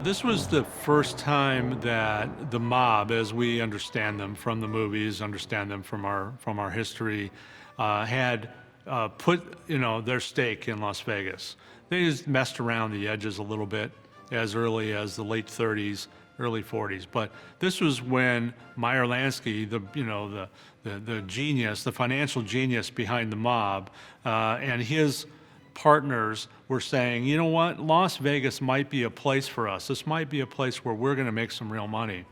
This was the first time that the mob, as we understand them from the movies, understand them from our history, had put their stake in Las Vegas. They just messed around the edges a little bit as early as the late 30s, early 40s. But this was when Meyer Lansky, the genius, the financial genius behind the mob, and his partners were saying, you know what, Las Vegas might be a place for us. This might be a place where we're going to make some real money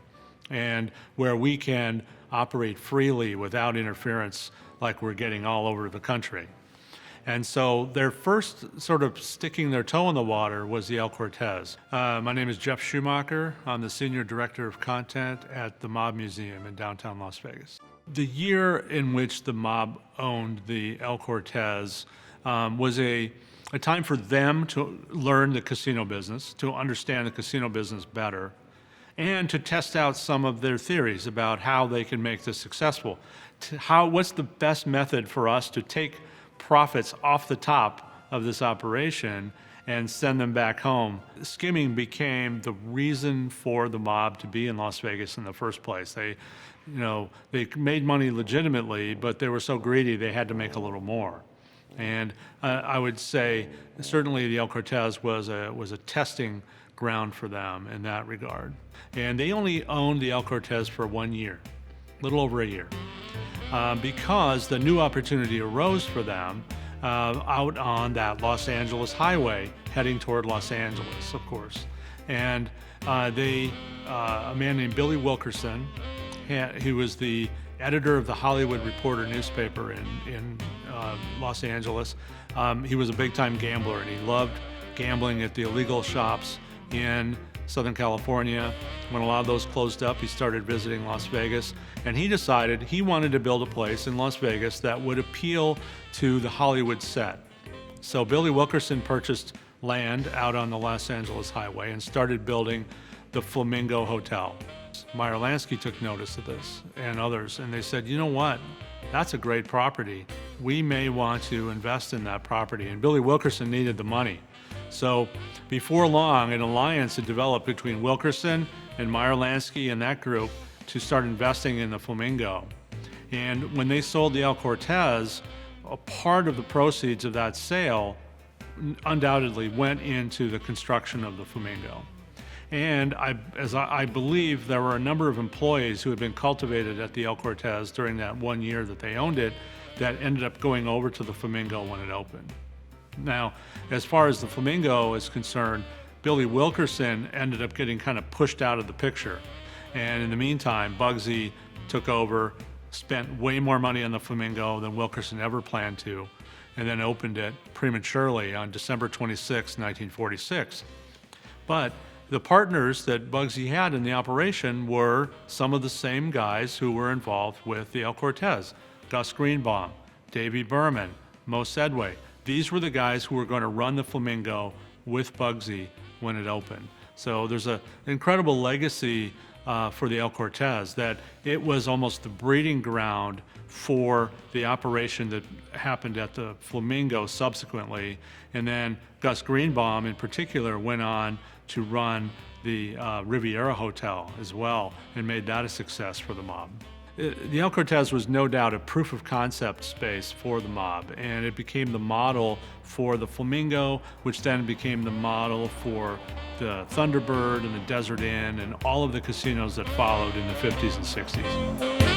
and where we can operate freely without interference like we're getting all over the country. And so their first sort of sticking their toe in the water was the El Cortez. My name is Jeff Schumacher. I'm the Senior Director of Content at the Mob Museum in downtown Las Vegas. The year in which the mob owned the El Cortez was a time for them to learn the casino business, to understand the casino business better, and to test out some of their theories about how they can make this successful. What's the best method for us to take profits off the top of this operation and send them back home? Skimming became the reason for the mob to be in Las Vegas in the first place. They made money legitimately, but they were so greedy they had to make a little more. And I would say certainly the El Cortez was a testing ground for them in that regard. And they only owned the El Cortez for 1 year, a little over a year, because the new opportunity arose for them out on that Los Angeles highway heading toward Los Angeles, of course. And a man named Billy Wilkerson, he was the editor of the Hollywood Reporter newspaper in Los Angeles. He was a big-time gambler, and he loved gambling at the illegal shops in Southern California. When a lot of those closed up, he started visiting Las Vegas, and he decided he wanted to build a place in Las Vegas that would appeal to the Hollywood set. So Billy Wilkerson purchased land out on the Los Angeles highway and started building the Flamingo Hotel. Meyer Lansky took notice of this and others, and they said, you know what, that's a great property. We may want to invest in that property. And Billy Wilkerson needed the money. So before long, an alliance had developed between Wilkerson and Meyer Lansky and that group to start investing in the Flamingo. And when they sold the El Cortez, a part of the proceeds of that sale undoubtedly went into the construction of the Flamingo. And I believe there were a number of employees who had been cultivated at the El Cortez during that 1 year that they owned it that ended up going over to the Flamingo when it opened. Now, as far as the Flamingo is concerned, Billy Wilkerson ended up getting kind of pushed out of the picture. And in the meantime, Bugsy took over, spent way more money on the Flamingo than Wilkerson ever planned to, and then opened it prematurely on December 26, 1946. But the partners that Bugsy had in the operation were some of the same guys who were involved with the El Cortez. Gus Greenbaum, Davy Berman, Mo Sedway. These were the guys who were going to run the Flamingo with Bugsy when it opened. So there's an incredible legacy for the El Cortez, that it was almost the breeding ground for the operation that happened at the Flamingo subsequently. And then Gus Greenbaum in particular went on to run the Riviera Hotel as well and made that a success for the mob. The El Cortez was no doubt a proof of concept space for the mob, and it became the model for the Flamingo, which then became the model for the Thunderbird and the Desert Inn and all of the casinos that followed in the 50s and 60s.